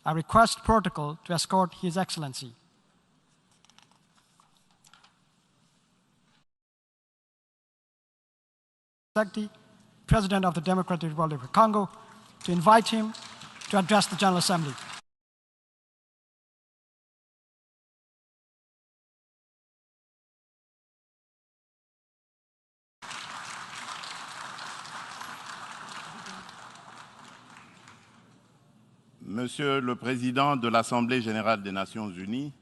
I request protocol to escort His Excellency. President of the Democratic Republic of Congo, to invite him to address the General Assembly. Monsieur le Président de l'Assemblée générale des Nations unies,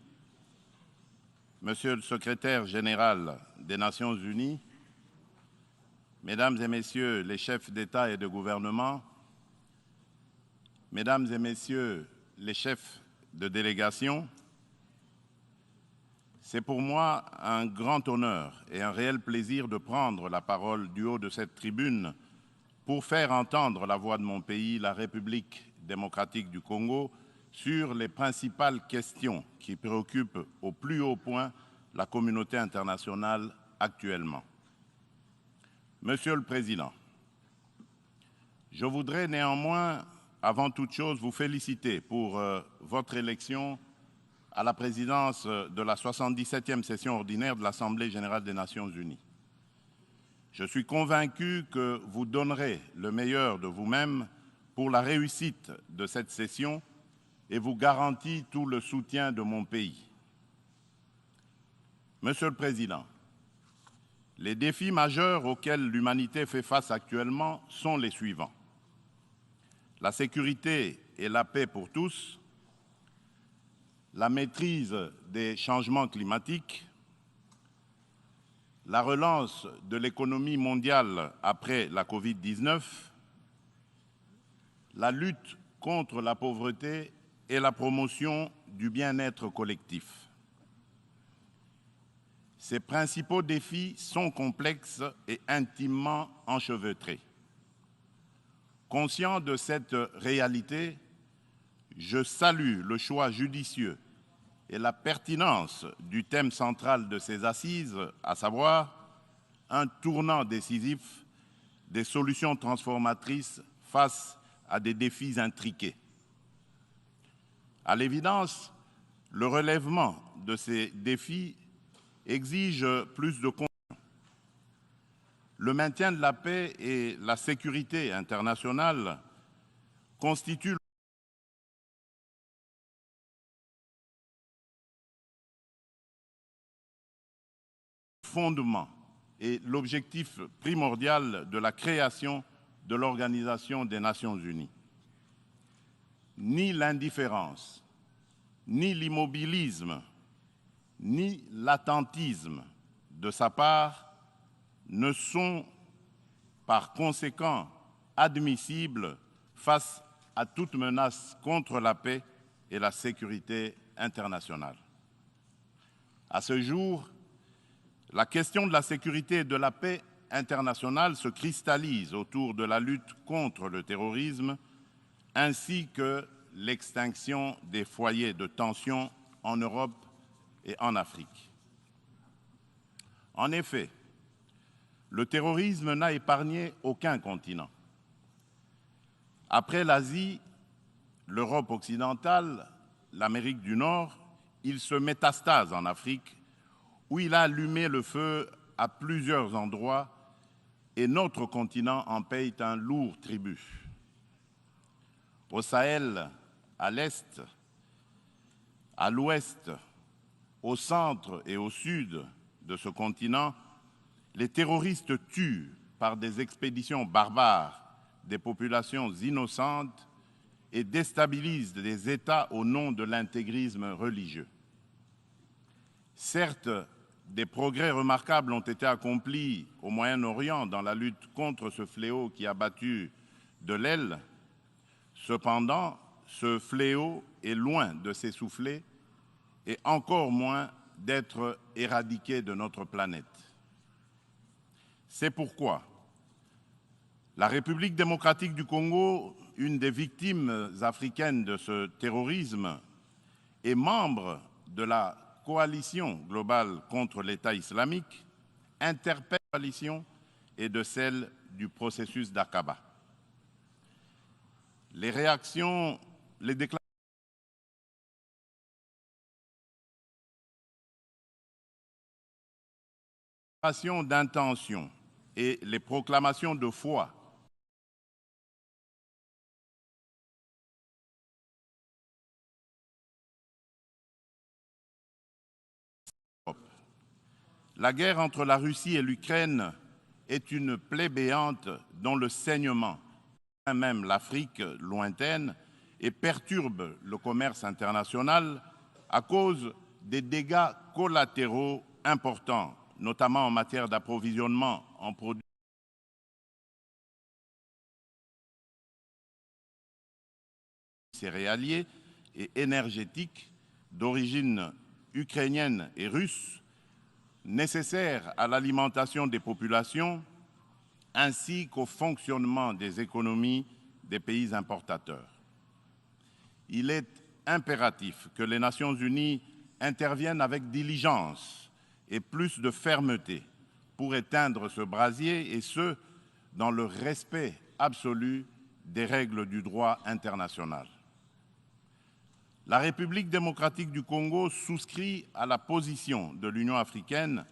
Monsieur le Secrétaire général des Nations unies, Mesdames et Messieurs les chefs d'État et de gouvernement, Mesdames et Messieurs les chefs de délégation, c'est pour moi un grand honneur et un réel plaisir de prendre la parole du haut de cette tribune pour faire entendre la voix de mon pays, la République démocratique du Congo, sur les principales questions qui préoccupent au plus haut point la communauté internationale actuellement. Monsieur le Président, je voudrais néanmoins, avant toute chose, vous féliciter pour votre élection à la présidence de la 77e session ordinaire de l'Assemblée générale des Nations unies. Je suis convaincu que vous donnerez le meilleur de vous-même pour la réussite de cette session et vous garantis tout le soutien de mon pays. Monsieur le Président, les défis majeurs auxquels l'humanité fait face actuellement sont les suivants. La sécurité et la paix pour tous, la maîtrise des changements climatiques, la relance de l'économie mondiale après la Covid-19, la lutte contre la pauvreté et la promotion du bien-être collectif. Ces principaux défis sont complexes et intimement enchevêtrés. Conscient de cette réalité, je salue le choix judicieux et la pertinence du thème central de ces assises, à savoir un tournant décisif des solutions transformatrices face à des défis intriqués. À l'évidence, le relèvement de ces défis exige plus de contenu. Le maintien de la paix et la sécurité internationale constituent le fondement et l'objectif primordial de la création de l'Organisation des Nations unies. Ni l'indifférence, ni l'immobilisme, ni l'attentisme de sa part ne sont par conséquent admissibles face à toute menace contre la paix et la sécurité internationale. À ce jour, la question de la sécurité et de la paix internationale se cristallise autour de la lutte contre le terrorisme ainsi que l'extinction des foyers de tension en Europe et en Afrique. En effet, le terrorisme n'a épargné aucun continent. Après l'Asie, l'Europe occidentale, l'Amérique du Nord, il se métastase en Afrique, où il a allumé le feu à plusieurs endroits et notre continent en paye un lourd tribut. Au Sahel, à l'Est, à l'Ouest, au centre et au sud de ce continent, les terroristes tuent par des expéditions barbares des populations innocentes et déstabilisent des États au nom de l'intégrisme religieux. Certes, des progrès remarquables ont été accomplis au Moyen-Orient dans la lutte contre ce fléau qui a battu de l'aile. Cependant, ce fléau est loin de s'essouffler et encore moins d'être éradiqué de notre planète. C'est pourquoi la République démocratique du Congo, une des victimes africaines de ce terrorisme, est membre de la coalition globale contre l'État islamique, interpelle la coalition et de celle du processus d'Aqaba. Les réactions, les déclarations d'intention et les proclamations de foi La guerre entre la Russie et l'Ukraine est une plaie béante dont le saignement atteint même l'Afrique lointaine et perturbe le commerce international à cause des dégâts collatéraux importants, notamment en matière d'approvisionnement en produits céréaliers et énergétiques d'origine ukrainienne et russe, nécessaires à l'alimentation des populations ainsi qu'au fonctionnement des économies des pays importateurs. Il est impératif que les Nations unies interviennent avec diligence et plus de fermeté pour éteindre ce brasier, et ce, dans le respect absolu des règles du droit international. La République démocratique du Congo souscrit à la position de l'Union africaine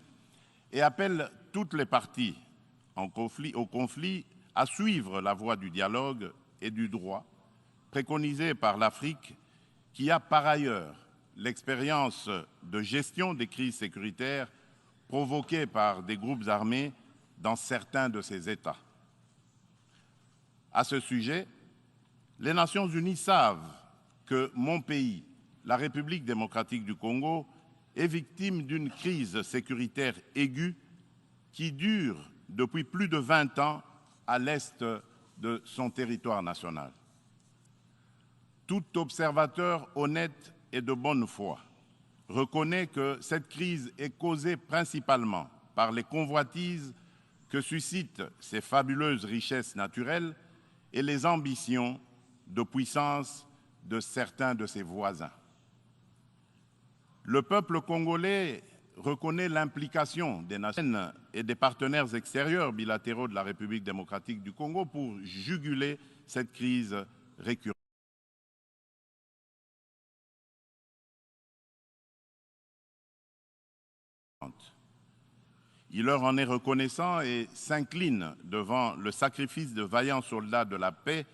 et appelle toutes les parties au conflit à suivre la voie du dialogue et du droit préconisée par l'Afrique, qui a par ailleurs l'expérience de gestion des crises sécuritaires provoquées par des groupes armés dans certains de ses États. À ce sujet, les Nations unies savent que mon pays, la République démocratique du Congo, est victime d'une crise sécuritaire aiguë qui dure depuis plus de 20 ans à l'est de son territoire national. Tout observateur honnête et de bonne foi reconnaît que cette crise est causée principalement par les convoitises que suscitent ces fabuleuses richesses naturelles et les ambitions de puissance de certains de ses voisins. Le peuple congolais reconnaît l'implication des nations et des partenaires extérieurs bilatéraux de la République démocratique du Congo pour juguler cette crise récurrente. Il leur en est reconnaissant et s'incline devant le sacrifice de vaillants soldats de la paix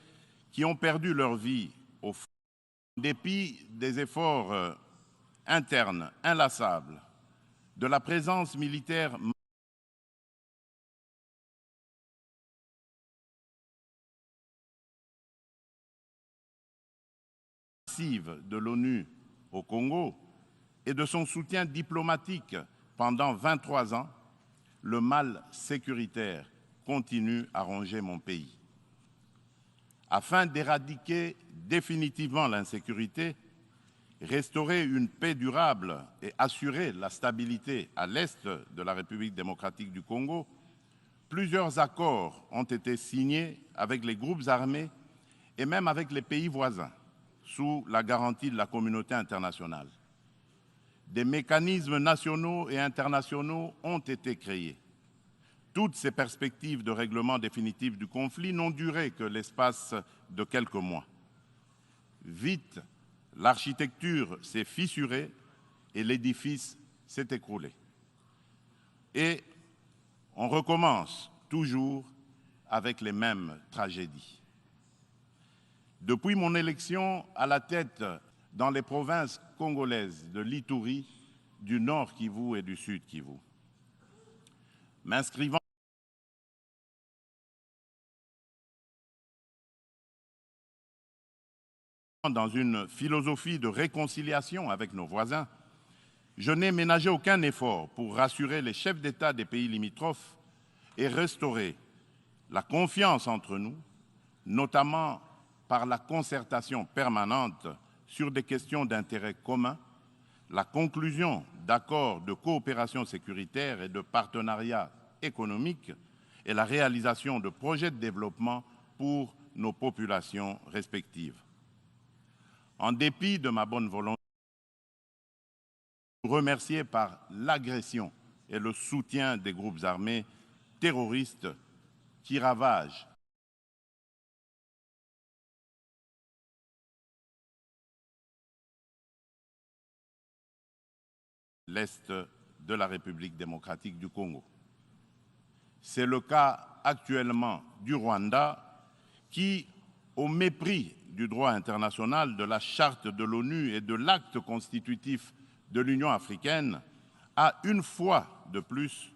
qui ont perdu leur vie au front. En dépit des efforts internes inlassables, de la présence militaire massive de l'ONU au Congo et de son soutien diplomatique pendant 23 ans, le mal sécuritaire continue à ronger mon pays. Afin d'éradiquer définitivement l'insécurité, restaurer une paix durable et assurer la stabilité à l'est de la République démocratique du Congo, plusieurs accords ont été signés avec les groupes armés et même avec les pays voisins, sous la garantie de la communauté internationale. Des mécanismes nationaux et internationaux ont été créés. Toutes ces perspectives de règlement définitif du conflit n'ont duré que l'espace de quelques mois. Vite, l'architecture s'est fissurée et l'édifice s'est écroulé. Et on recommence toujours avec les mêmes tragédies. Depuis mon élection à la tête dans les provinces congolaises de l'Ituri, du Nord Kivu et du Sud Kivu, m'inscrivant dans une philosophie de réconciliation avec nos voisins, je n'ai ménagé aucun effort pour rassurer les chefs d'État des pays limitrophes et restaurer la confiance entre nous, notamment par la concertation permanente sur des questions d'intérêt commun, la conclusion d'accords de coopération sécuritaire et de partenariat économique et la réalisation de projets de développement pour nos populations respectives. En dépit de ma bonne volonté, remercié par l'agression et le soutien des groupes armés terroristes qui ravagent l'Est de la République démocratique du Congo. C'est le cas actuellement du Rwanda qui, au mépris du droit international, de la charte de l'ONU et de l'acte constitutif de l'Union africaine, a une fois de plus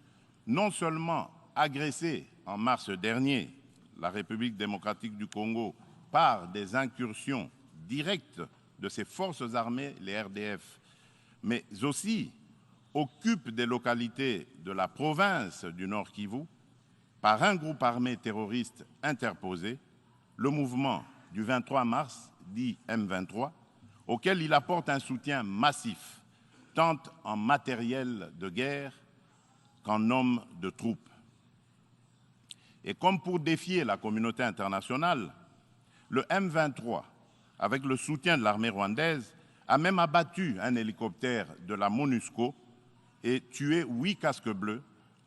non seulement agressé en mars dernier la République démocratique du Congo par des incursions directes de ses forces armées, les RDF, mais aussi occupe des localités de la province du Nord Kivu par un groupe armé terroriste interposé, le mouvement du 23 mars, dit M23, auquel il apporte un soutien massif, tant en matériel de guerre qu'en hommes de troupes. Et comme pour défier la communauté internationale, le M23, avec le soutien de l'armée rwandaise, a même abattu un hélicoptère de la MONUSCO et tué 8 casques bleus,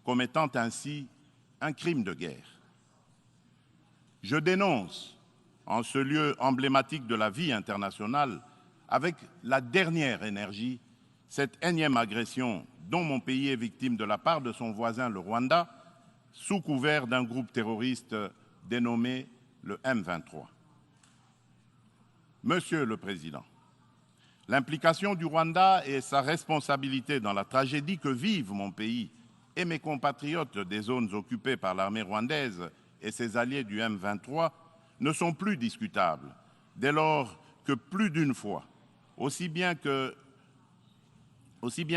commettant ainsi un crime de guerre. Je dénonce, en ce lieu emblématique de la vie internationale, avec la dernière énergie, cette énième agression dont mon pays est victime de la part de son voisin, le Rwanda, sous couvert d'un groupe terroriste dénommé le M23. Monsieur le Président, l'implication du Rwanda et sa responsabilité dans la tragédie que vivent mon pays et mes compatriotes des zones occupées par l'armée rwandaise et ses alliés du M23 ne sont plus discutables, dès lors que plus d'une fois, aussi bien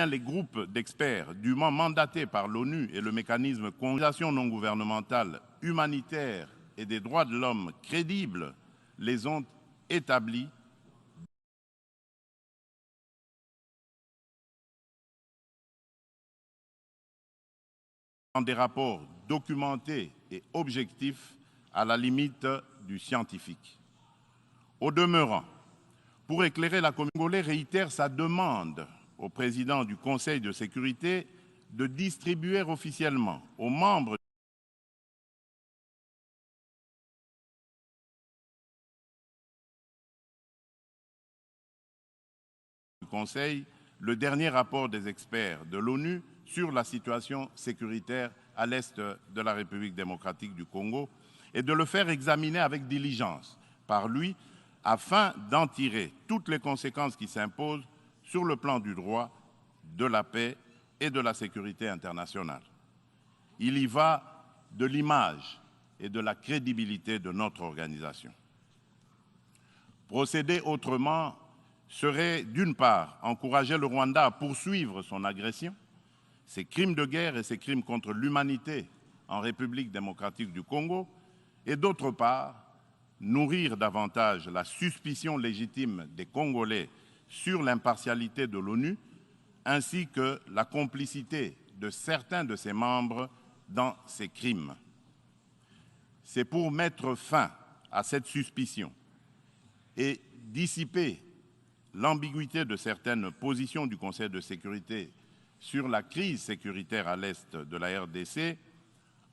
les groupes d'experts dûment mandatés par l'ONU et le mécanisme de coordination non gouvernementale humanitaire et des droits de l'homme crédibles les ont établis dans des rapports documentés et objectifs à la limite du scientifique. Au demeurant, pour éclairer la communauté congolaise, réitère sa demande au président du Conseil de sécurité de distribuer officiellement aux membres du Conseil le dernier rapport des experts de l'ONU sur la situation sécuritaire à l'est de la République démocratique du Congo et de le faire examiner avec diligence par lui afin d'en tirer toutes les conséquences qui s'imposent sur le plan du droit, de la paix et de la sécurité internationale. Il y va de l'image et de la crédibilité de notre organisation. Procéder autrement serait, d'une part, encourager le Rwanda à poursuivre son agression, ses crimes de guerre et ses crimes contre l'humanité en République démocratique du Congo, et d'autre part, nourrir davantage la suspicion légitime des Congolais sur l'impartialité de l'ONU, ainsi que la complicité de certains de ses membres dans ces crimes. C'est pour mettre fin à cette suspicion et dissiper l'ambiguïté de certaines positions du Conseil de sécurité sur la crise sécuritaire à l'est de la RDC,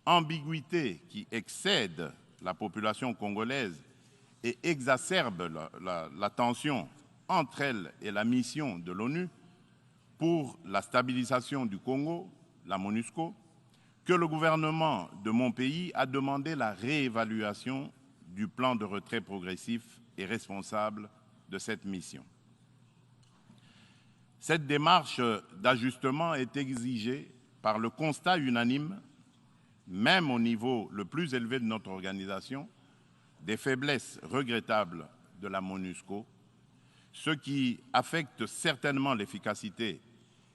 ambiguïté qui excède la population congolaise et exacerbe la tension entre elle et la mission de l'ONU pour la stabilisation du Congo, la MONUSCO, que le gouvernement de mon pays a demandé la réévaluation du plan de retrait progressif et responsable de cette mission. Cette démarche d'ajustement est exigée par le constat unanime, même au niveau le plus élevé de notre organisation, des faiblesses regrettables de la MONUSCO, ce qui affecte certainement l'efficacité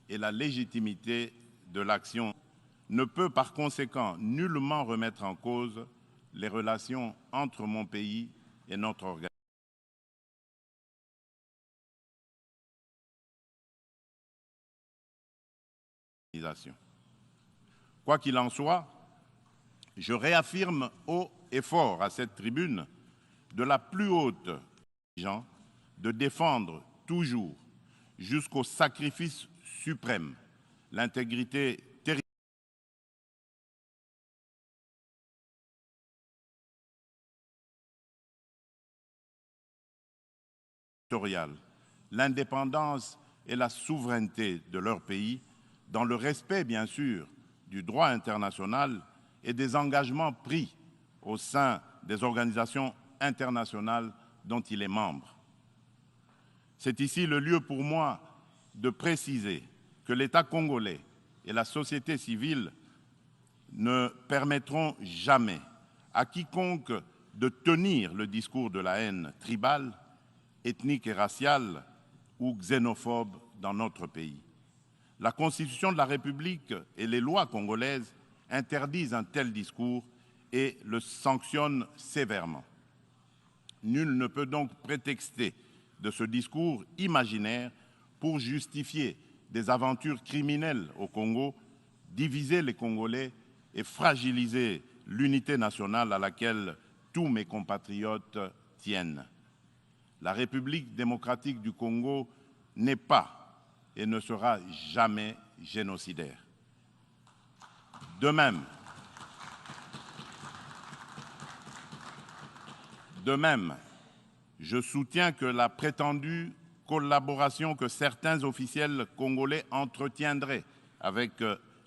et la légitimité de l'action, ne peut par conséquent nullement remettre en cause les relations entre mon pays et notre organisation. Quoi qu'il en soit, je réaffirme haut et fort à cette tribune de la plus haute exigence de défendre toujours, jusqu'au sacrifice suprême, l'intégrité territoriale, l'indépendance et la souveraineté de leur pays, dans le respect, bien sûr, du droit international et des engagements pris au sein des organisations internationales dont il est membre. C'est ici le lieu pour moi de préciser que l'État congolais et la société civile ne permettront jamais à quiconque de tenir le discours de la haine tribale, ethnique et raciale ou xénophobe dans notre pays. La Constitution de la République et les lois congolaises interdisent un tel discours et le sanctionnent sévèrement. Nul ne peut donc prétexter de ce discours imaginaire pour justifier des aventures criminelles au Congo, diviser les Congolais et fragiliser l'unité nationale à laquelle tous mes compatriotes tiennent. La République démocratique du Congo n'est pas et ne sera jamais génocidaire. De même, je soutiens que la prétendue collaboration que certains officiels congolais entretiendraient avec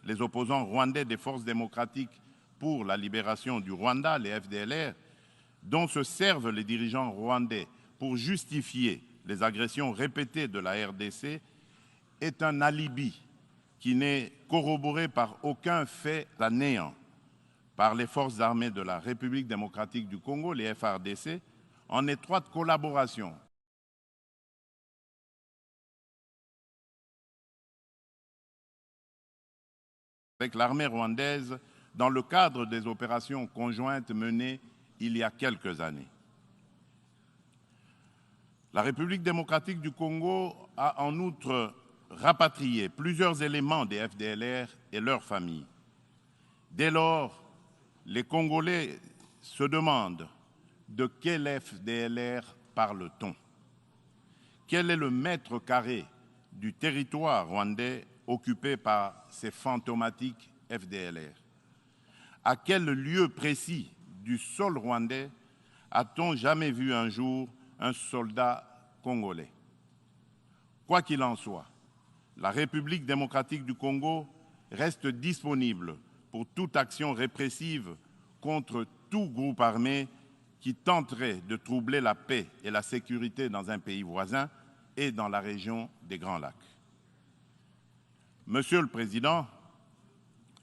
les opposants rwandais des forces démocratiques pour la libération du Rwanda, les FDLR, dont se servent les dirigeants rwandais pour justifier les agressions répétées de la RDC, est un alibi qui n'est corroboré par aucun fait à néant par les forces armées de la République démocratique du Congo, les FARDC, en étroite collaboration avec l'armée rwandaise dans le cadre des opérations conjointes menées il y a quelques années. La République démocratique du Congo a en outre rapatrié plusieurs éléments des FDLR et leurs familles. Dès lors, les Congolais se demandent de quel FDLR parle-t-on? Quel est le mètre carré du territoire rwandais occupé par ces fantomatiques FDLR? À quel lieu précis du sol rwandais a-t-on jamais vu un jour un soldat congolais? Quoi qu'il en soit, la République démocratique du Congo reste disponible pour toute action répressive contre tout groupe armé qui tenterait de troubler la paix et la sécurité dans un pays voisin et dans la région des Grands Lacs. Monsieur le Président,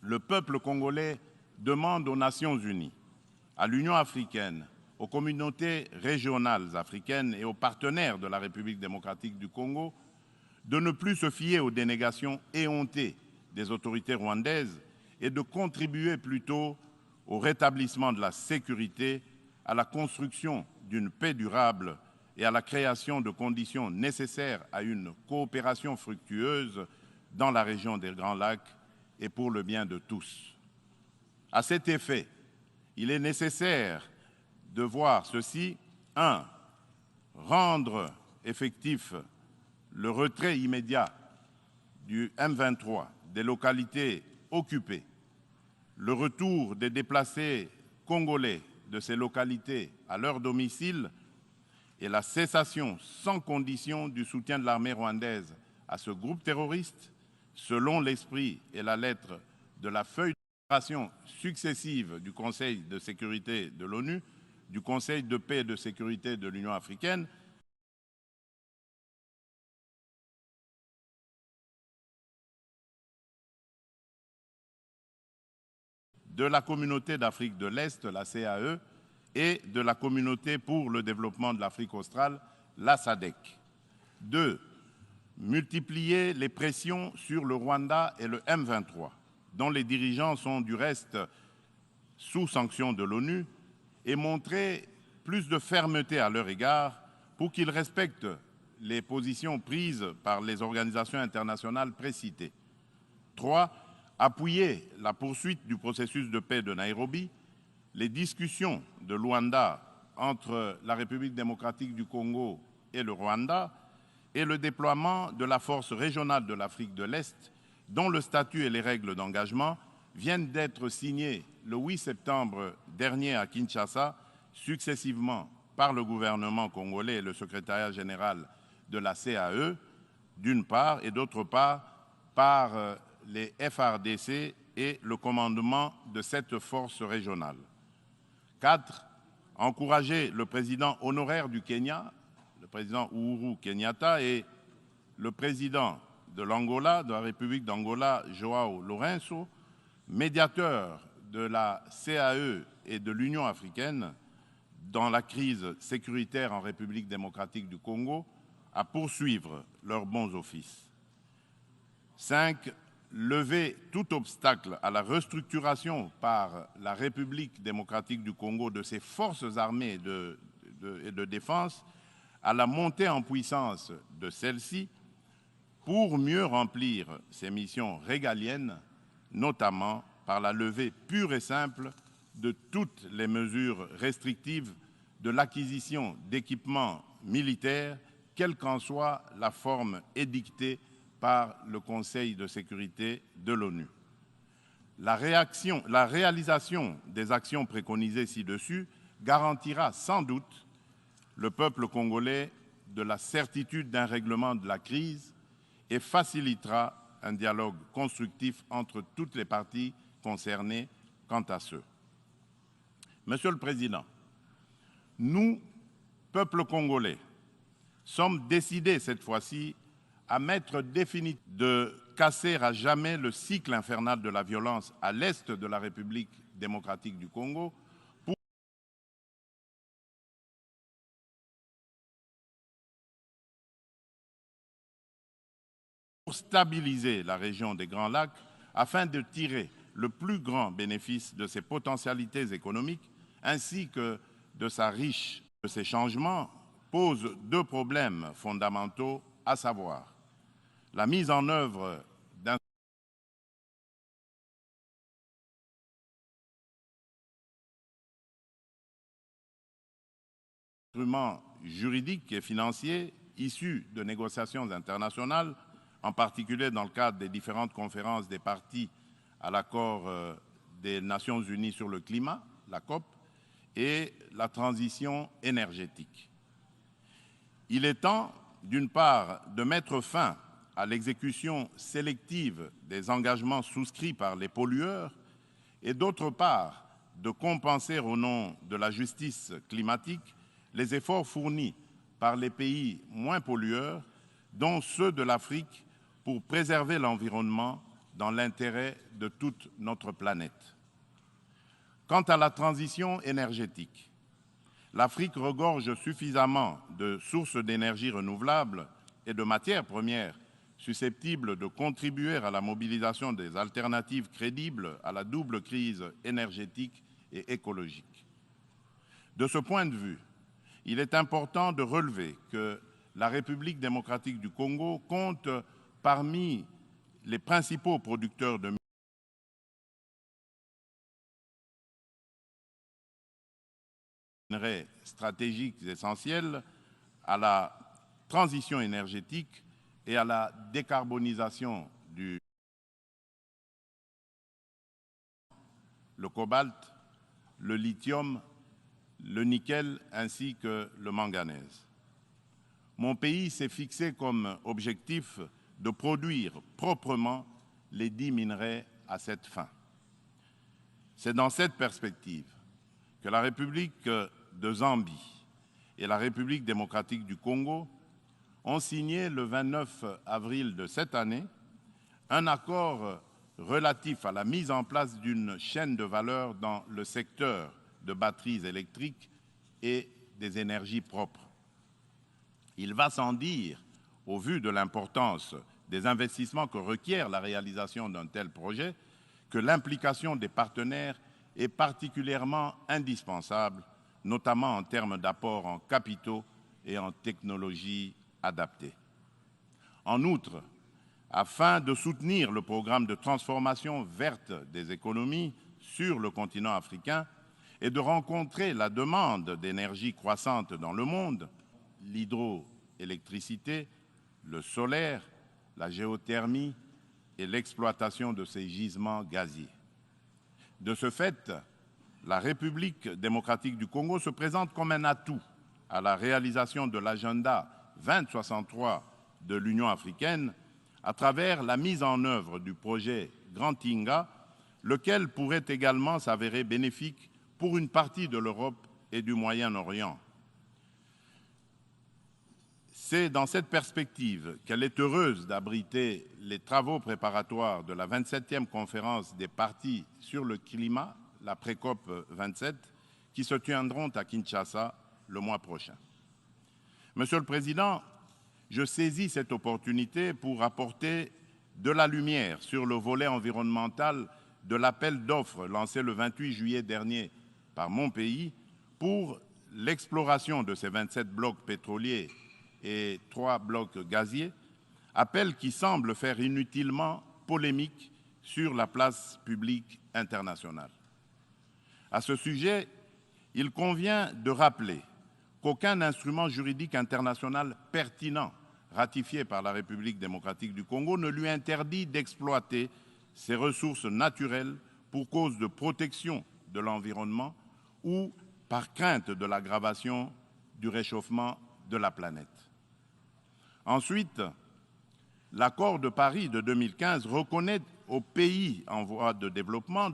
le peuple congolais demande aux Nations unies, à l'Union africaine, aux communautés régionales africaines et aux partenaires de la République démocratique du Congo de ne plus se fier aux dénégations éhontées des autorités rwandaises et de contribuer plutôt au rétablissement de la sécurité, à la construction d'une paix durable et à la création de conditions nécessaires à une coopération fructueuse dans la région des Grands Lacs et pour le bien de tous. À cet effet, il est nécessaire de voir ceci. 1. Rendre effectif le retrait immédiat du M23 des localités occupées, le retour des déplacés congolais de ces localités à leur domicile et la cessation sans condition du soutien de l'armée rwandaise à ce groupe terroriste, selon l'esprit et la lettre de la feuille de déclaration successive du Conseil de sécurité de l'ONU, du Conseil de paix et de sécurité de l'Union africaine, de la Communauté d'Afrique de l'Est, la CAE, et de la Communauté pour le développement de l'Afrique australe, la SADC. 2. Multiplier les pressions sur le Rwanda et le M23, dont les dirigeants sont du reste sous sanction de l'ONU, et montrer plus de fermeté à leur égard pour qu'ils respectent les positions prises par les organisations internationales précitées. 3. Appuyer la poursuite du processus de paix de Nairobi, les discussions de Luanda entre la République démocratique du Congo et le Rwanda et le déploiement de la force régionale de l'Afrique de l'Est, dont le statut et les règles d'engagement viennent d'être signés le 8 septembre dernier à Kinshasa, successivement par le gouvernement congolais et le secrétariat général de la CAE, d'une part, et d'autre part, par les FARDC et le commandement de cette force régionale. 4. Encourager le président honoraire du Kenya, le président Uhuru Kenyatta, et le président de l'Angola, de la République d'Angola, João Lourenço, médiateur de la CAE et de l'Union africaine dans la crise sécuritaire en République démocratique du Congo, à poursuivre leurs bons offices. 5. Lever tout obstacle à la restructuration par la République démocratique du Congo de ses forces armées et de défense, à la montée en puissance de celles-ci pour mieux remplir ses missions régaliennes, notamment par la levée pure et simple de toutes les mesures restrictives de l'acquisition d'équipements militaires, quelle qu'en soit la forme édictée par le Conseil de sécurité de l'ONU. La réalisation des actions préconisées ci-dessus garantira sans doute le peuple congolais de la certitude d'un règlement de la crise et facilitera un dialogue constructif entre toutes les parties concernées quant à ce. Monsieur le Président, nous, peuple congolais, sommes décidés cette fois-ci à mettre définitivement de casser à jamais le cycle infernal de la violence à l'est de la République démocratique du Congo pour stabiliser la région des Grands Lacs afin de tirer le plus grand bénéfice de ses potentialités économiques ainsi que de sa riche. Ces changements posent deux problèmes fondamentaux, à savoir la mise en œuvre d'un instrument juridique et financier issu de négociations internationales, en particulier dans le cadre des différentes conférences des parties à l'accord des Nations Unies sur le climat, la COP, et la transition énergétique. Il est temps, d'une part, de mettre fin à l'exécution sélective des engagements souscrits par les pollueurs et d'autre part, de compenser au nom de la justice climatique les efforts fournis par les pays moins pollueurs, dont ceux de l'Afrique, pour préserver l'environnement dans l'intérêt de toute notre planète. Quant à la transition énergétique, l'Afrique regorge suffisamment de sources d'énergie renouvelables et de matières premières susceptibles de contribuer à la mobilisation des alternatives crédibles à la double crise énergétique et écologique. De ce point de vue, il est important de relever que la République démocratique du Congo compte parmi les principaux producteurs de minerais stratégiques essentiels à la transition énergétique et à la décarbonisation le cobalt, le lithium, le nickel ainsi que le manganèse. Mon pays s'est fixé comme objectif de produire proprement les 10 minerais à cette fin. C'est dans cette perspective que la République de Zambie et la République démocratique du Congo ont signé le 29 avril de cette année un accord relatif à la mise en place d'une chaîne de valeur dans le secteur de batteries électriques et des énergies propres. Il va sans dire, au vu de l'importance des investissements que requiert la réalisation d'un tel projet, que l'implication des partenaires est particulièrement indispensable, notamment en termes d'apport en capitaux et en technologies adaptées. En outre, afin de soutenir le programme de transformation verte des économies sur le continent africain et de rencontrer la demande d'énergie croissante dans le monde, l'hydroélectricité, le solaire, la géothermie et l'exploitation de ces gisements gaziers. De ce fait, la République démocratique du Congo se présente comme un atout à la réalisation de l'agenda 2063 de l'Union africaine à travers la mise en œuvre du projet Grand Inga lequel pourrait également s'avérer bénéfique pour une partie de l'Europe et du Moyen-Orient. C'est dans cette perspective qu'elle est heureuse d'abriter les travaux préparatoires de la 27e conférence des parties sur le climat, la pré-COP 27, qui se tiendront à Kinshasa le mois prochain. Monsieur le Président, je saisis cette opportunité pour apporter de la lumière sur le volet environnemental de l'appel d'offres lancé le 28 juillet dernier par mon pays pour l'exploration de ces 27 blocs pétroliers et 3 blocs gaziers, appel qui semble faire inutilement polémique sur la place publique internationale. À ce sujet, il convient de rappeler qu'aucun instrument juridique international pertinent ratifié par la République démocratique du Congo ne lui interdit d'exploiter ses ressources naturelles pour cause de protection de l'environnement ou par crainte de l'aggravation du réchauffement de la planète. Ensuite, l'accord de Paris de 2015 reconnaît aux pays en voie de développement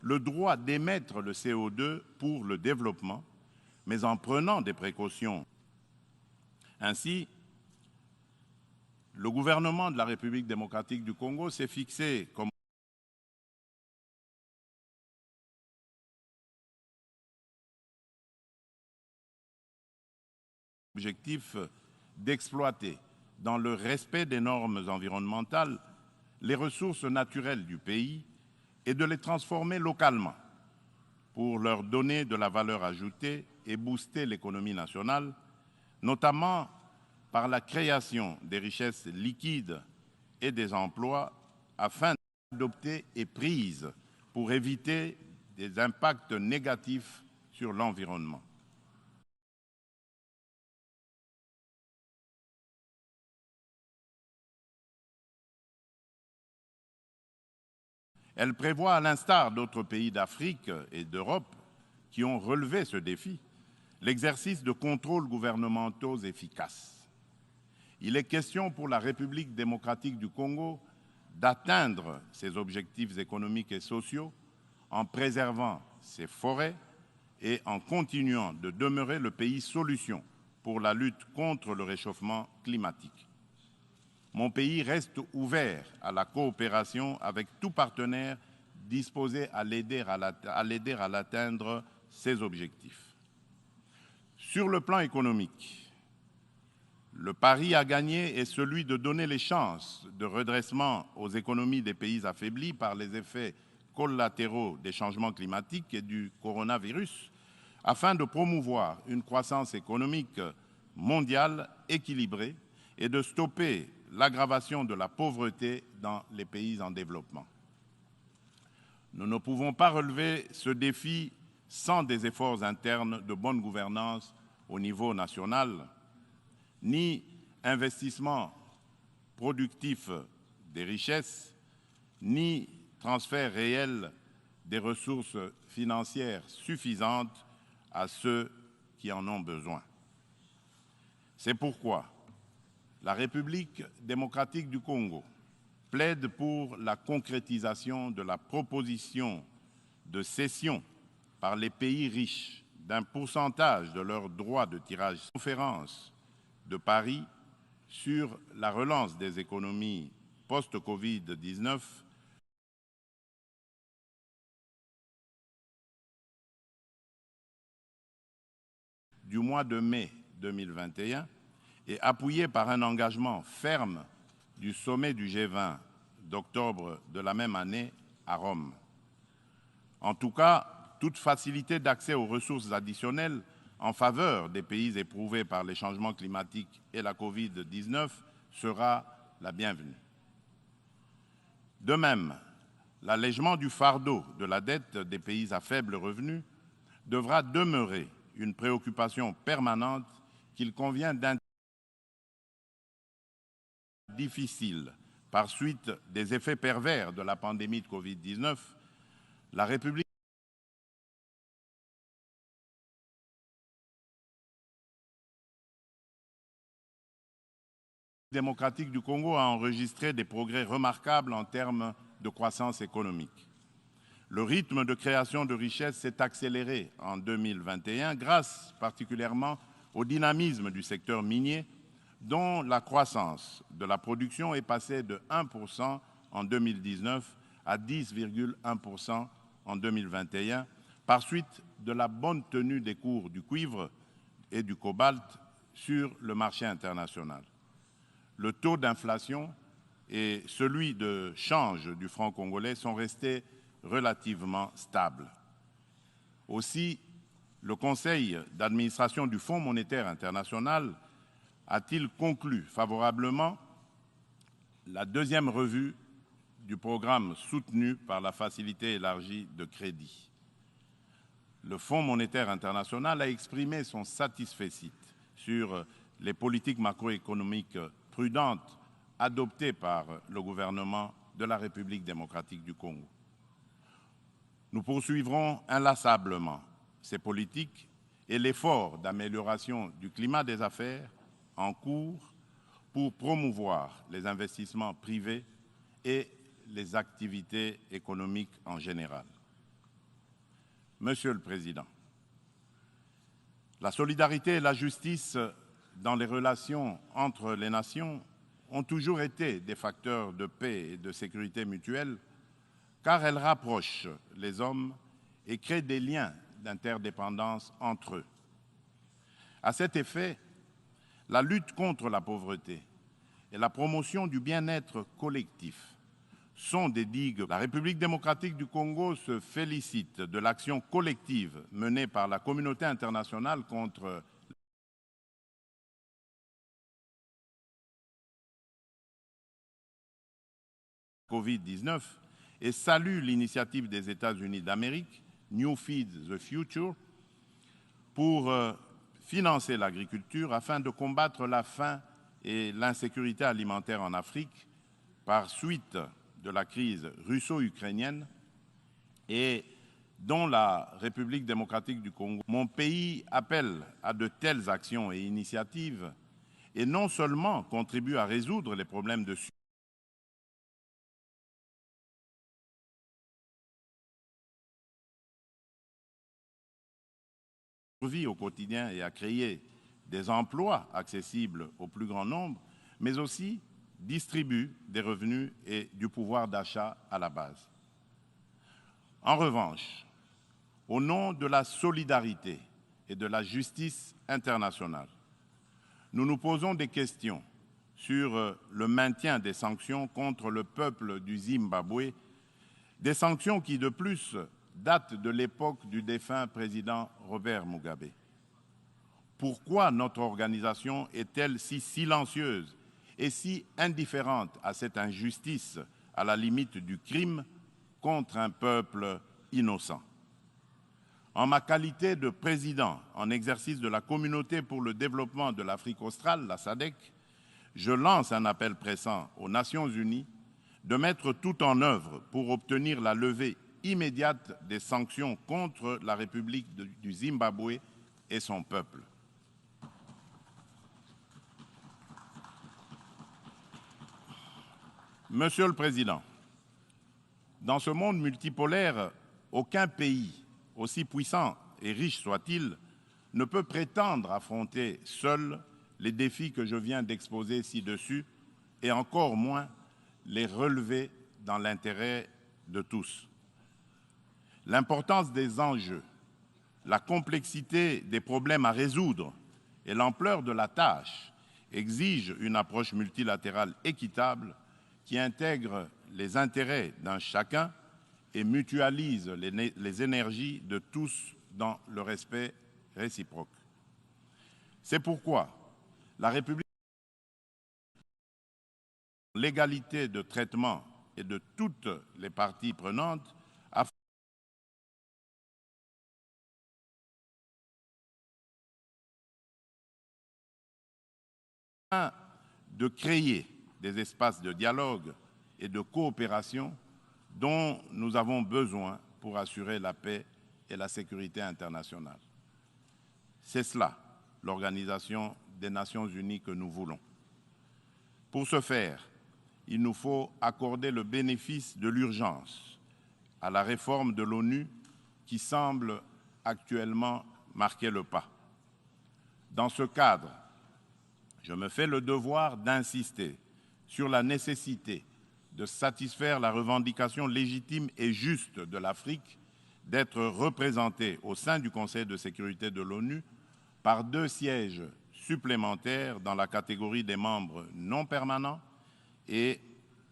le droit d'émettre le CO2 pour le développement, mais en prenant des précautions. Ainsi, le gouvernement de la République démocratique du Congo s'est fixé comme objectif d'exploiter, dans le respect des normes environnementales, les ressources naturelles du pays et de les transformer localement pour leur donner de la valeur ajoutée et booster l'économie nationale, notamment par la création des richesses liquides et des emplois afin d'adopter et prises pour éviter des impacts négatifs sur l'environnement. Elle prévoit, à l'instar d'autres pays d'Afrique et d'Europe qui ont relevé ce défi, l'exercice de contrôles gouvernementaux efficaces. Il est question pour la République démocratique du Congo d'atteindre ses objectifs économiques et sociaux en préservant ses forêts et en continuant de demeurer le pays solution pour la lutte contre le réchauffement climatique. Mon pays reste ouvert à la coopération avec tout partenaire disposé à l'aider à l'atteindre ses objectifs. Sur le plan économique, le pari à gagner est celui de donner les chances de redressement aux économies des pays affaiblis par les effets collatéraux des changements climatiques et du coronavirus, afin de promouvoir une croissance économique mondiale équilibrée et de stopper l'aggravation de la pauvreté dans les pays en développement. Nous ne pouvons pas relever ce défi sans des efforts internes de bonne gouvernance au niveau national, ni investissement productif des richesses, ni transfert réel des ressources financières suffisantes à ceux qui en ont besoin. C'est pourquoi la République démocratique du Congo plaide pour la concrétisation de la proposition de cession par les pays riches d'un pourcentage de leurs droits de tirage. Conférence de Paris sur la relance des économies post-Covid-19 du mois de mai 2021 et appuyé par un engagement ferme du sommet du G20 d'octobre de la même année à Rome. En tout cas, toute facilité d'accès aux ressources additionnelles en faveur des pays éprouvés par les changements climatiques et la Covid-19 sera la bienvenue. De même, l'allègement du fardeau de la dette des pays à faible revenu devra demeurer une préoccupation permanente qu'il convient d'intégrer difficile par suite des effets pervers de la pandémie de Covid-19, la République démocratique du Congo a enregistré des progrès remarquables en termes de croissance économique. Le rythme de création de richesses s'est accéléré en 2021 grâce particulièrement au dynamisme du secteur minier dont la croissance de la production est passée de 1% en 2019 à 10,1% en 2021 par suite de la bonne tenue des cours du cuivre et du cobalt sur le marché international. Le taux d'inflation et celui de change du franc congolais sont restés relativement stables. Aussi, le Conseil d'administration du Fonds monétaire international a-t-il conclu favorablement la deuxième revue du programme soutenu par la Facilité élargie de crédit. Le Fonds monétaire international a exprimé son satisfecit sur les politiques macroéconomiques prudentes adoptées par le gouvernement de la République démocratique du Congo. Nous poursuivrons inlassablement ces politiques et l'effort d'amélioration du climat des affaires en cours pour promouvoir les investissements privés et les activités économiques en général. Monsieur le Président, la solidarité et la justice dans les relations entre les nations ont toujours été des facteurs de paix et de sécurité mutuelle car elles rapprochent les hommes et créent des liens d'interdépendance entre eux. À cet effet, la lutte contre la pauvreté et la promotion du bien-être collectif sont des digues. La République démocratique du Congo se félicite de l'action collective menée par la communauté internationale contre la Covid-19 et salue l'initiative des États-Unis d'Amérique, New Feed the Future, pour financer l'agriculture afin de combattre la faim et l'insécurité alimentaire en Afrique par suite de la crise russo-ukrainienne et dont la République démocratique du Congo. Mon pays appelle à de telles actions et initiatives et non seulement contribue à résoudre les problèmes de survie au quotidien et à créer des emplois accessibles au plus grand nombre, mais aussi distribue des revenus et du pouvoir d'achat à la base. En revanche, au nom de la solidarité et de la justice internationale, nous nous posons des questions sur le maintien des sanctions contre le peuple du Zimbabwe, des sanctions qui, de plus, datent de l'époque du défunt président Robert Mugabe. Pourquoi notre organisation est-elle si silencieuse et si indifférente à cette injustice, à la limite du crime, contre un peuple innocent? En ma qualité de président en exercice de la Communauté pour le développement de l'Afrique australe, la SADC, je lance un appel pressant aux Nations unies de mettre tout en œuvre pour obtenir la levée immédiate des sanctions contre la République du Zimbabwe et son peuple. Monsieur le Président, dans ce monde multipolaire, aucun pays, aussi puissant et riche soit-il, ne peut prétendre affronter seul les défis que je viens d'exposer ci-dessus et encore moins les relever dans l'intérêt de tous. L'importance des enjeux, la complexité des problèmes à résoudre et l'ampleur de la tâche exigent une approche multilatérale équitable qui intègre les intérêts d'un chacun et mutualise les énergies de tous dans le respect réciproque. C'est pourquoi la République, l'égalité de traitement et de toutes les parties prenantes, afin de créer des espaces de dialogue et de coopération dont nous avons besoin pour assurer la paix et la sécurité internationale. C'est cela, l'Organisation des Nations Unies que nous voulons. Pour ce faire, il nous faut accorder le bénéfice de l'urgence à la réforme de l'ONU qui semble actuellement marquer le pas. Dans ce cadre, je me fais le devoir d'insister sur la nécessité de satisfaire la revendication légitime et juste de l'Afrique d'être représentée au sein du Conseil de sécurité de l'ONU par 2 sièges supplémentaires dans la catégorie des membres non permanents et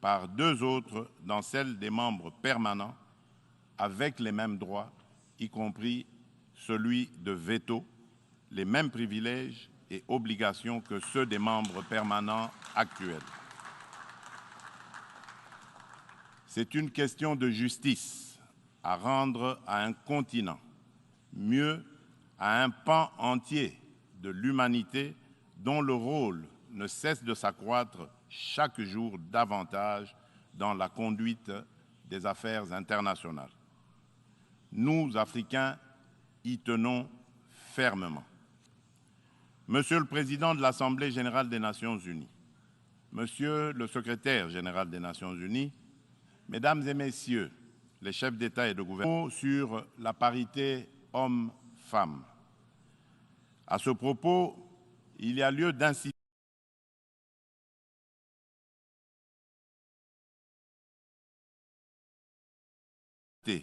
par 2 autres dans celle des membres permanents avec les mêmes droits, y compris celui de veto, les mêmes privilèges et obligations que ceux des membres permanents actuels. C'est une question de justice à rendre à un continent, mieux à un pan entier de l'humanité dont le rôle ne cesse de s'accroître chaque jour davantage dans la conduite des affaires internationales. Nous, Africains, y tenons fermement. Monsieur le Président de l'Assemblée générale des Nations unies, Monsieur le Secrétaire général des Nations unies, Mesdames et Messieurs les chefs d'État et de gouvernement, sur la parité hommes-femmes. À ce propos, il y a lieu d'insister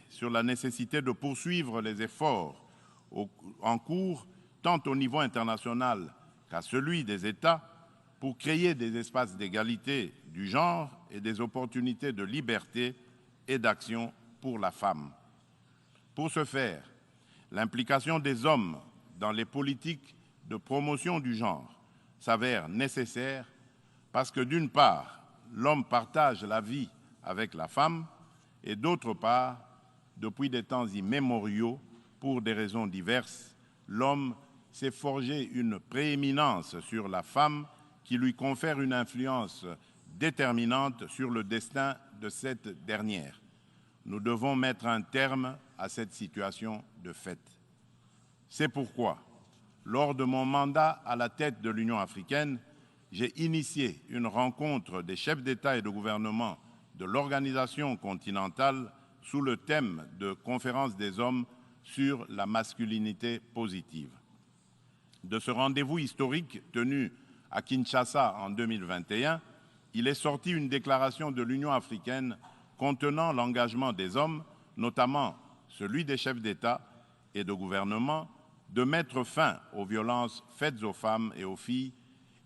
sur la nécessité de poursuivre les efforts en cours, tant au niveau international qu'à celui des États, pour créer des espaces d'égalité du genre et des opportunités de liberté et d'action pour la femme. Pour ce faire, l'implication des hommes dans les politiques de promotion du genre s'avère nécessaire parce que, d'une part, l'homme partage la vie avec la femme et, d'autre part, depuis des temps immémoriaux, pour des raisons diverses, l'homme s'est forgé une prééminence sur la femme qui lui confère une influence déterminante sur le destin de cette dernière. Nous devons mettre un terme à cette situation de fait. C'est pourquoi, lors de mon mandat à la tête de l'Union africaine, j'ai initié une rencontre des chefs d'État et de gouvernement de l'organisation continentale sous le thème de Conférence des hommes sur la masculinité positive. De ce rendez-vous historique tenu à Kinshasa en 2021, il est sorti une déclaration de l'Union africaine contenant l'engagement des hommes, notamment celui des chefs d'État et de gouvernement, de mettre fin aux violences faites aux femmes et aux filles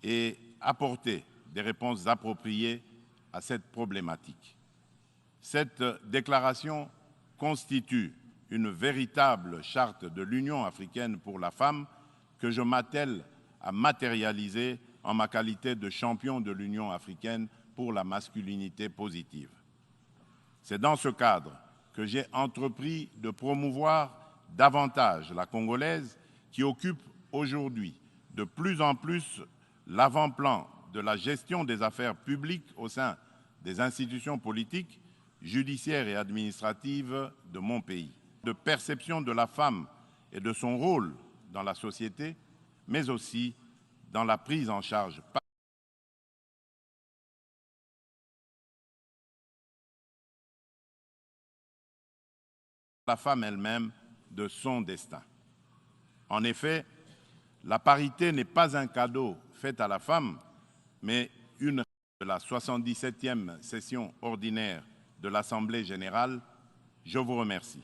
et apporter des réponses appropriées à cette problématique. Cette déclaration constitue une véritable charte de l'Union africaine pour la femme que je m'attelle à matérialiser en ma qualité de champion de l'Union africaine pour la masculinité positive. C'est dans ce cadre que j'ai entrepris de promouvoir davantage la Congolaise qui occupe aujourd'hui de plus en plus l'avant-plan de la gestion des affaires publiques au sein des institutions politiques, judiciaires et administratives de mon pays, de perception de la femme et de son rôle dans la société, mais aussi dans la prise en charge par la femme elle-même de son destin. En effet, la parité n'est pas un cadeau fait à la femme, mais une règle de la 77e session ordinaire de l'Assemblée générale. Je vous remercie.